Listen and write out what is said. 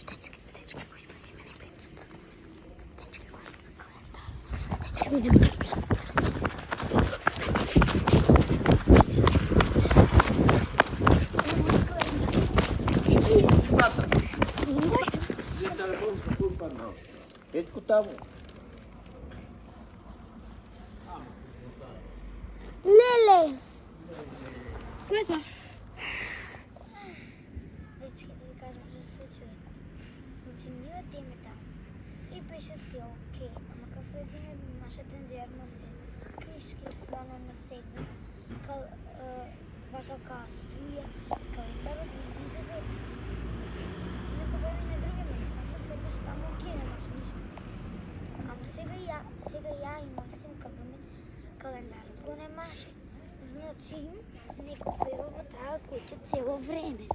Дечки, поиска си мене причата. Дечки, кой има календар? Дечки, видим. Петко там. Леле! Кое са? Дечки, да ви кажа, че се случи. Значи, ние отиваме там. И беше си окей. Ама къв влеземе нашата инженерна среда. Книжки рисувано на сегна. Вака струя. Календар от 2009. Ние побеме на други места. Ама се беше там окей, нямаше нищо. Ама сега я и Максим къпаме календарът го нямаше. Значи, не купува в тази куча цяло време.